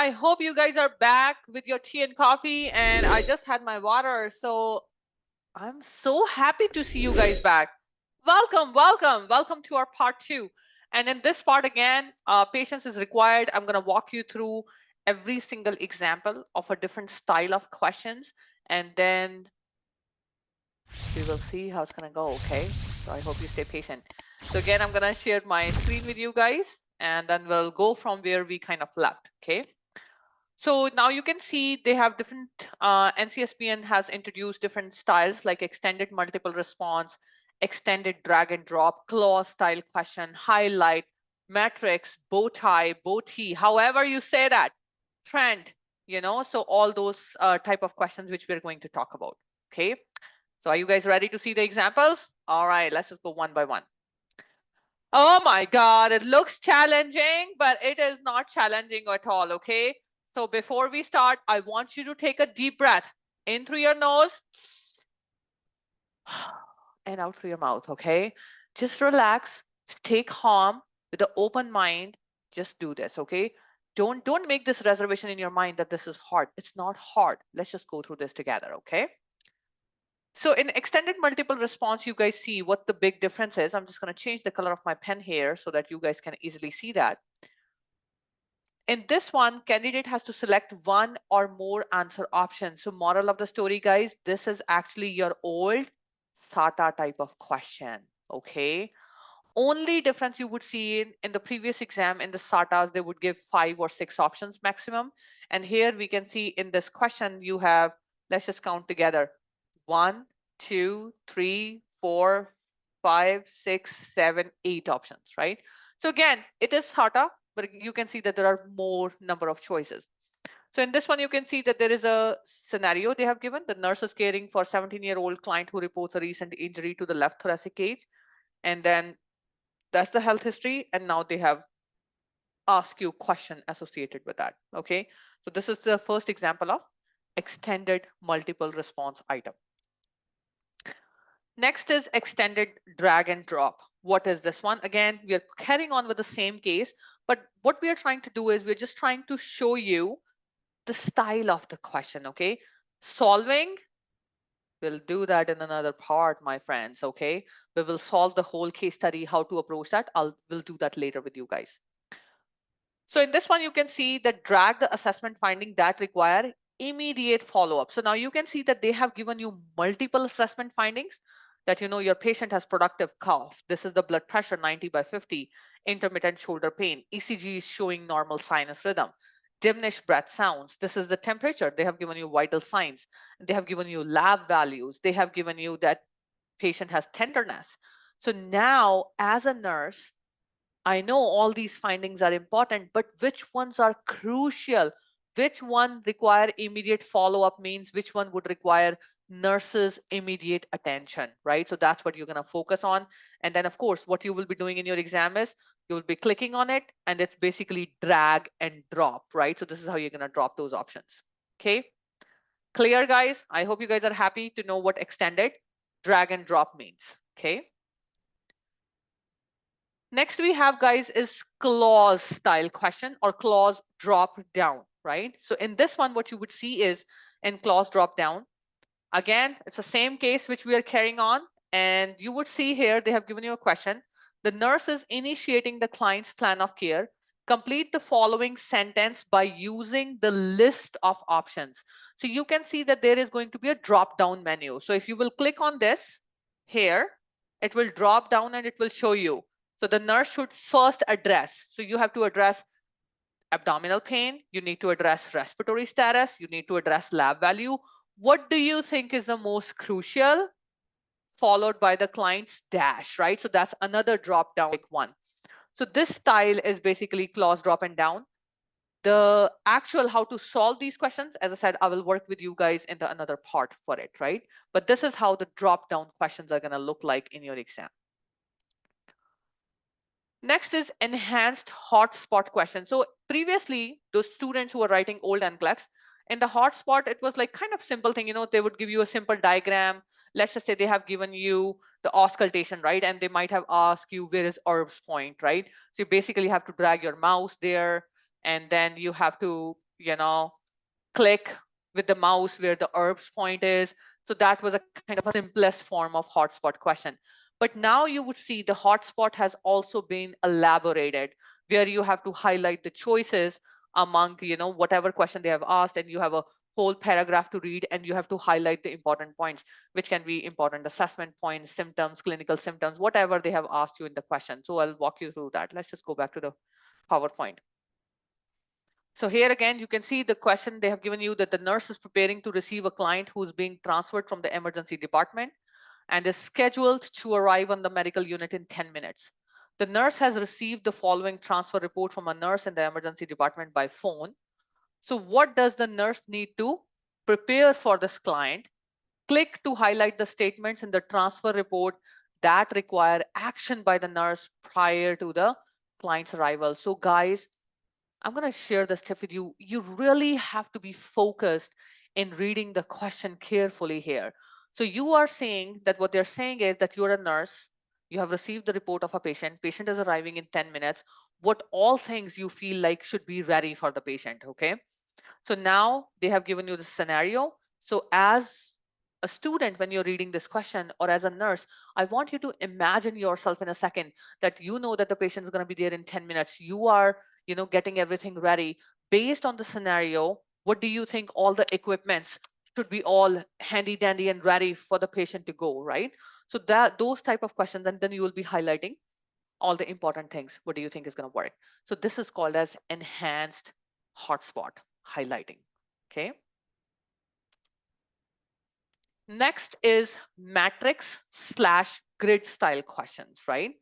I hope you guys are back with your tea and coffee, and I just had my water, so I'm so happy to see you guys back. Welcome, welcome, welcome to our part 2. And in this part again, patience is required. I'm going to walk you through every single example of a different style of questions, and then we will see how it's going to go, okay? So I hope you stay patient. So again, I'm going to share my screen with you guys, and then we'll go from where we kind of left, okay? So now you can see they have different, NCSBN has introduced different styles like extended multiple response, extended drag and drop, clause style question, highlight, matrix, bow tie, bow tee, however you say that, trend, so all those type of questions which we're going to talk about, okay? So are you guys ready to see the examples? All right, let's just go one by one. Oh my God, it looks challenging, but it is not challenging at all, okay? So before we start, I want you to take a deep breath in through your nose and out through your mouth, okay? Just relax, stay calm with an open mind. Just do this, okay? Don't make this reservation in your mind that this is hard. It's not hard. Let's just go through this together, okay? So in extended multiple response, you guys see what the big difference is. I'm just going to change the color of my pen here so that you guys can easily see that. In this one, candidate has to select one or more answer options. So moral of the story, guys, this is actually your old SATA type of question, okay? Only difference you would see in the previous exam in the SATAs, they would give 5 or 6 options maximum. And here we can see in this question, you have, let's just count together. 1, 2, 3, 4, 5, 6, 7, 8 options, right? So again, it is SATA, but you can see that there are more number of choices. So in this one, you can see that there is a scenario they have given. The nurse is caring for a 17-year-old client who reports a recent injury to the left thoracic cage. And then that's the health history. And now they have asked you a question associated with that. Okay, so this is the first example of extended multiple response item. Next is extended drag and drop. What is this one? Again, we are carrying on with the same case, but what we are trying to do is we're just trying to show you the style of the question, okay? Solving, we'll do that in another part, my friends, okay? We will solve the whole case study, how to approach that. We'll do that later with you guys. So in this one, you can see that drag the assessment finding that require immediate follow-up. So now you can see that they have given you multiple assessment findings that, your patient has productive cough. This is the blood pressure 90/50, intermittent shoulder pain. ECG is showing normal sinus rhythm. Diminished breath sounds. This is the temperature. They have given you vital signs. They have given you lab values. They have given you that patient has tenderness. So now as a nurse, I know all these findings are important, but which ones are crucial? Which one require immediate follow-up means which one would require nurses' immediate attention, right? So that's what you're going to focus on. And then, of course, what you will be doing in your exam is you will be clicking on it, and it's basically drag and drop, right? So this is how you're going to drop those options. Okay, clear, guys? I hope you guys are happy to know what extended drag and drop means. Okay. Next we have, guys, is clause style question or clause drop down, right? So in this one, what you would see is in clause drop down, again, it's the same case which we are carrying on. And you would see here, they have given you a question. The nurse is initiating the client's plan of care. Complete the following sentence by using the list of options. So you can see that there is going to be a drop down menu. So if you will click on this here, it will drop down and it will show you. So the nurse should first address. So you have to address abdominal pain. You need to address respiratory status. You need to address lab value. What do you think is the most crucial? Followed by the client's dash, right? So that's another drop down one. So this style is basically clause drop and down. The actual how to solve these questions, as I said, I will work with you guys in the another part for it, right? But this is how the drop down questions are going to look like in your exam. Next is enhanced hotspot question. So previously, those students who were writing old NCLEX, in the hotspot, it was like kind of simple thing, they would give you a simple diagram. Let's just say they have given you the auscultation, right? And they might have asked you, where is Irv's point, right? So you basically have to drag your mouse there, and then you have to, click with the mouse where the herbs point is. So that was a kind of a simplest form of hotspot question. But now you would see the hotspot has also been elaborated, where you have to highlight the choices among, whatever question they have asked, and you have a whole paragraph to read, and you have to highlight the important points, which can be important assessment points, symptoms, clinical symptoms, whatever they have asked you in the question. So I'll walk you through that. Let's just go back to the PowerPoint. So here again, you can see the question they have given you, that the nurse is preparing to receive a client who's being transferred from the emergency department and is scheduled to arrive on the medical unit in 10 minutes. The nurse has received the following transfer report from a nurse in the emergency department by phone. So what does the nurse need to prepare for this client? Click to highlight the statements in the transfer report that require action by the nurse prior to the client's arrival. So guys, I'm going to share this tip with you. You really have to be focused in reading the question carefully here. So you are saying that what they're saying is that you're a nurse, you have received the report of a patient, patient is arriving in 10 minutes. What all things you feel like should be ready for the patient, okay? So now they have given you the scenario. So as a student, when you're reading this question, or as a nurse, I want you to imagine yourself in a second that you know that the patient is going to be there in 10 minutes. You are, getting everything ready. Based on the scenario, what do you think all the equipments should be all handy dandy and ready for the patient to go, right? So that those type of questions, and then you will be highlighting all the important things. What do you think is going to work? So this is called as enhanced hotspot highlighting. Okay. Next is matrix / grid style questions, right?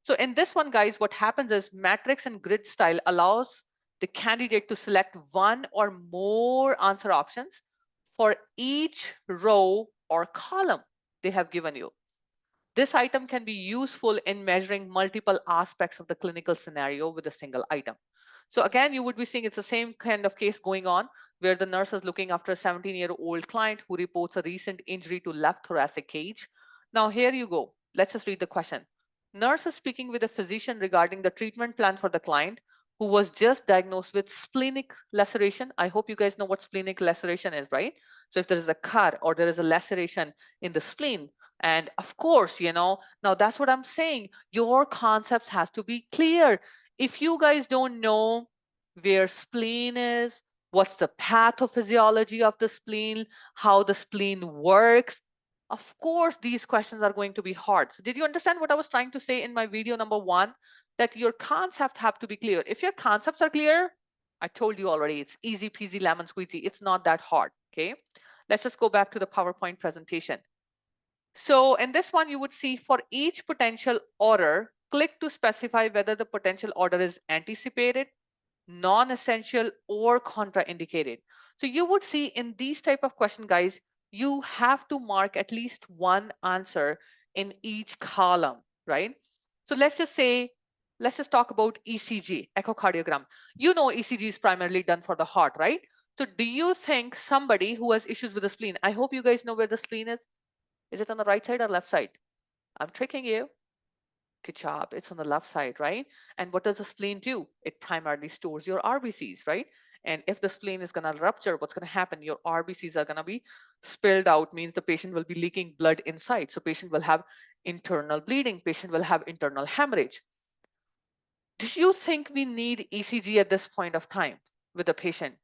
So in this one, guys, what happens is matrix and grid style allows the candidate to select one or more answer options for each row or column they have given you. This item can be useful in measuring multiple aspects of the clinical scenario with a single item. So again, you would be seeing it's the same kind of case going on where the nurse is looking after a 17-year-old client who reports a recent injury to left thoracic cage. Now here you go. Let's just read the question. Nurse is speaking with a physician regarding the treatment plan for the client who was just diagnosed with splenic laceration. I hope you guys know what splenic laceration is, right? So if there is a cut or there is a laceration in the spleen, and of course, now that's what I'm saying. Your concepts has to be clear. If you guys don't know where spleen is, what's the pathophysiology of the spleen, how the spleen works, of course, these questions are going to be hard. So did you understand what I was trying to say in my video number 1? That your concepts have to be clear. If your concepts are clear, I told you already, it's easy peasy lemon squeezy. It's not that hard, okay? Let's just go back to the PowerPoint presentation. So in this one, you would see for each potential order, click to specify whether the potential order is anticipated, non-essential, or contraindicated. So you would see in these type of question, guys, you have to mark at least one answer in each column, right? So let's just talk about ECG, echocardiogram. You know ECG is primarily done for the heart, right? So do you think somebody who has issues with the spleen, I hope you guys know where the spleen is. Is it on the right side or left side? I'm tricking you. Good job. It's on the left side, right? And what does the spleen do? It primarily stores your RBCs, right? And if the spleen is going to rupture, what's going to happen? Your RBCs are going to be spilled out, means the patient will be leaking blood inside. So patient will have internal bleeding, patient will have internal hemorrhage. Do you think we need ECG at this point of time with the patient?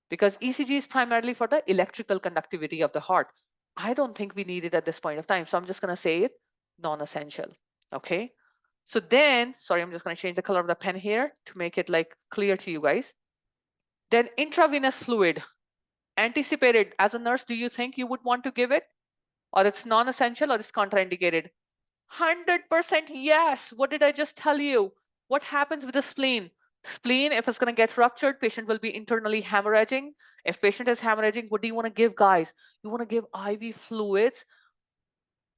Because ECG is primarily for the electrical conductivity of the heart. I don't think we need it at this point of time. So I'm just going to say it non-essential. Okay. So then, sorry, I'm just going to change the color of the pen here to make it like clear to you guys. Then intravenous fluid, anticipated. As a nurse, do you think you would want to give it? Or it's non-essential or it's contraindicated? 100% yes. What did I just tell you? What happens with the spleen? Spleen, if it's going to get ruptured, patient will be internally hemorrhaging. If patient is hemorrhaging, what do you want to give, guys? You want to give IV fluids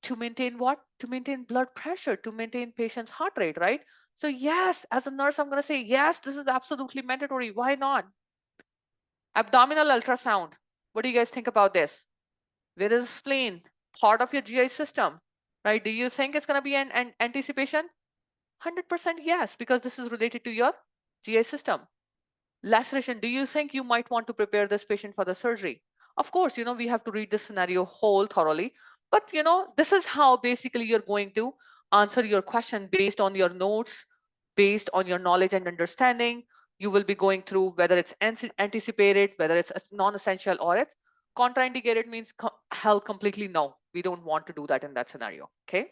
to maintain what? To maintain blood pressure, to maintain patient's heart rate, right? So yes, as a nurse, I'm going to say, yes, this is absolutely mandatory. Why not? Abdominal ultrasound. What do you guys think about this? Where is the spleen? Part of your GI system, right? Do you think it's going to be an anticipation? 100% yes, because this is related to your GI system. Laceration, do you think you might want to prepare this patient for the surgery? Of course, we have to read the scenario whole thoroughly, but this is how basically you're going to answer your question based on your notes, based on your knowledge and understanding. You will be going through whether it's anticipated, whether it's non-essential, or it's contraindicated, means hell completely no. We don't want to do that in that scenario, okay?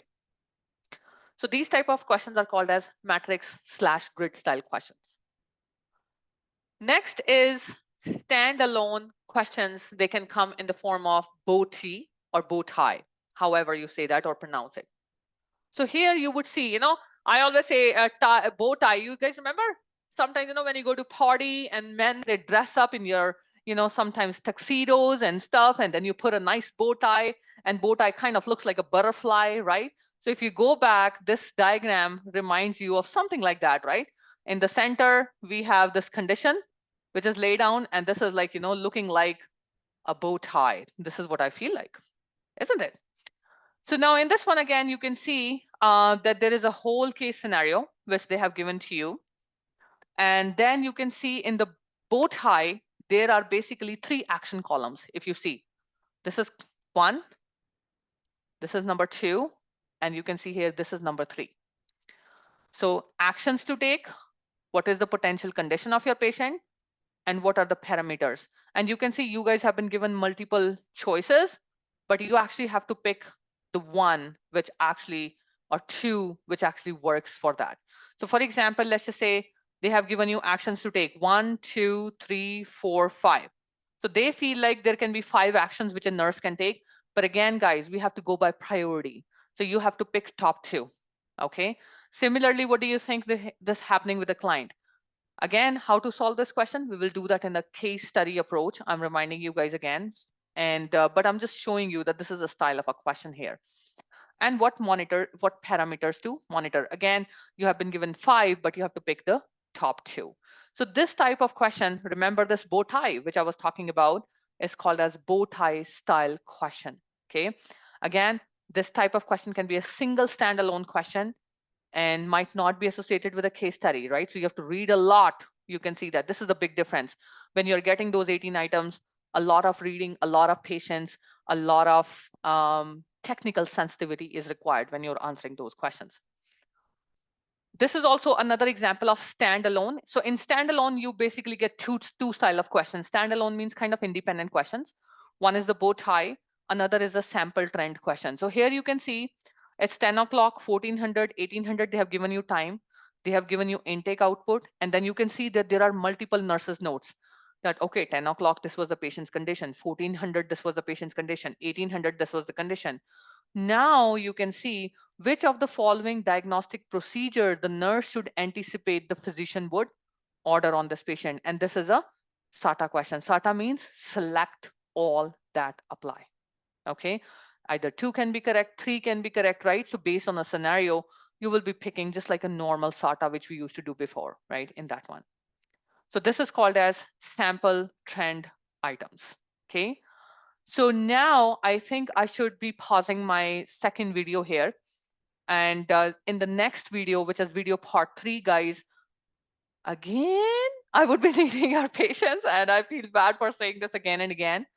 So these type of questions are called as matrix/grid style questions. Next is standalone questions. They can come in the form of bow tie or bow tie, however you say that or pronounce it. So here you would see, I always say a bow tie. You guys remember? Sometimes, when you go to party and men, they dress up in your, sometimes tuxedos and stuff, and then you put a nice bow tie, and bow tie kind of looks like a butterfly, right? So if you go back, this diagram reminds you of something like that, right? In the center, we have this condition, which is laid down, and this is like, looking like a bow tie. This is what I feel like, isn't it? So now in this one, again, you can see that there is a whole case scenario which they have given to you. And then you can see in the bow tie, there are basically 3 action columns. If you see, this is 1, this is number 2, and you can see here, this is number 3. So actions to take, what is the potential condition of your patient, and what are the parameters. And you can see you guys have been given multiple choices, but you actually have to pick the one which actually, or 2 which actually works for that. So for example, let's just say they have given you actions to take 1, 2, 3, 4, 5. So they feel like there can be 5 actions which a nurse can take. But again, guys, we have to go by priority. So you have to pick top 2. Okay. Similarly, what do you think this happening with the client? Again, how to solve this question? We will do that in a case study approach. I'm reminding you guys again, and but I'm just showing you that this is a style of a question here. And what parameters to monitor? Again, you have been given 5, but you have to pick the top 2. So this type of question, remember this bow tie, which I was talking about, is called as bow tie style question. Okay. Again, this type of question can be a single standalone question and might not be associated with a case study, right? So you have to read a lot. You can see that this is the big difference. When you're getting those 18 items, a lot of reading, a lot of patience, a lot of technical sensitivity is required when you're answering those questions. This is also another example of standalone. So in standalone, you basically get two style of questions. Standalone means kind of independent questions. One is the bow tie, another is a sample trend question. So here you can see it's 10 o'clock, 1400, 1800, they have given you time. They have given you intake output. And then you can see that there are multiple nurses notes that, okay, 10 o'clock, this was the patient's condition. 1400, this was the patient's condition. 1800, this was the condition. Now you can see which of the following diagnostic procedure the nurse should anticipate the physician would order on this patient. And this is a SATA question. SATA means select all that apply. Okay, either 2 can be correct, 3 can be correct, right? So based on a scenario, you will be picking just like a normal SATA, which we used to do before, right? In that one. So this is called as sample trend items. Okay. So now I think I should be pausing my second video here. And in the next video, which is video part 3, guys, again, I would be needing your patience, and I feel bad for saying this again and again.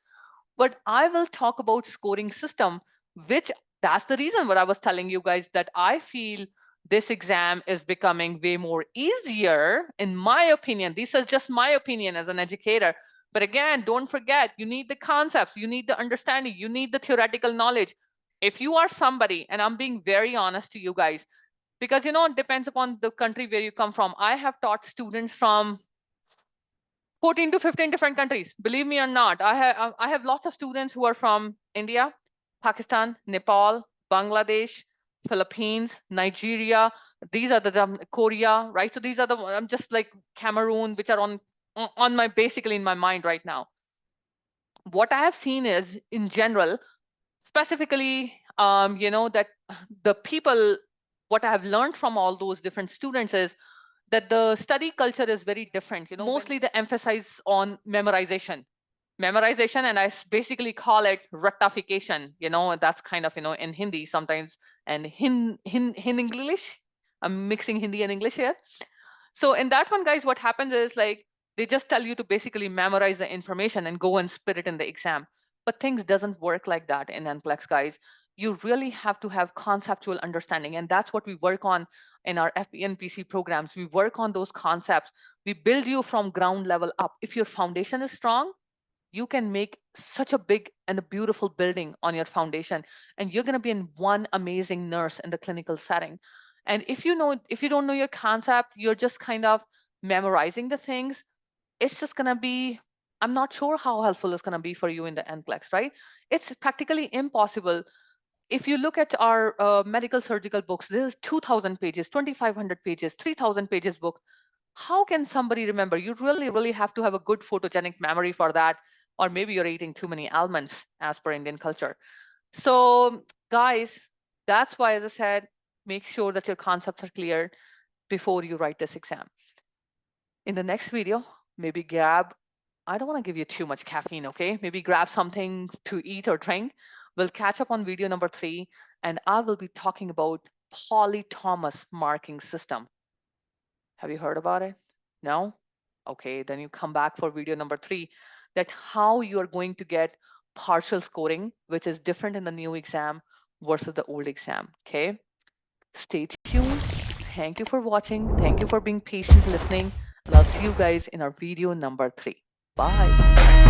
But I will talk about scoring system, which that's the reason what I was telling you guys that I feel this exam is becoming way more easier, in my opinion. This is just my opinion as an educator. But again, don't forget, you need the concepts, you need the understanding, you need the theoretical knowledge. If you are somebody, and I'm being very honest to you guys, because it depends upon the country where you come from. I have taught students from 14 to 15 different countries. Believe me or not, I have lots of students who are from India, Pakistan, Nepal, Bangladesh, Philippines, Nigeria. These are the Korea, right? So these are the I'm just like Cameroon, which are on my basically in my mind right now. What I have seen is in general, specifically, that the people, what I have learned from all those different students is that the study culture is very different. Mostly the emphasis on memorization, and I basically call it rattafication. That's kind of in Hindi sometimes, and hin English. I'm mixing Hindi and English here. So in that one, guys, what happens is like They just tell you to basically memorize the information and go and spit it in the exam. But things doesn't work like that in NCLEX, guys. You really have to have conceptual understanding, and that's what we work on in our FBNPC programs. We work on those concepts. We build you from ground level up. If your foundation is strong, you can make such a big and a beautiful building on your foundation, and you're going to be in one amazing nurse in the clinical setting. And if you don't know your concept, you're just kind of memorizing the things, it's just going to be, I'm not sure how helpful it's going to be for you in the NCLEX, right? It's practically impossible. If you look at our medical surgical books, this is 2,000 pages, 2,500 pages, 3,000 pages book. How can somebody remember? You really have to have a good photogenic memory for that, or maybe you're eating too many almonds as per Indian culture. So guys, that's why, as I said, make sure that your concepts are clear before you write this exam. In the next video, maybe grab, I don't want to give you too much caffeine, okay? Maybe grab something to eat or drink. We'll catch up on video number 3, and I will be talking about polytomous marking system. Have you heard about it? No? Okay, then you come back for video number 3, that how you are going to get partial scoring, which is different in the new exam versus the old exam, okay? Stay tuned. Thank you for watching. Thank you for being patient listening. And I'll see you guys in our video number 3. Bye.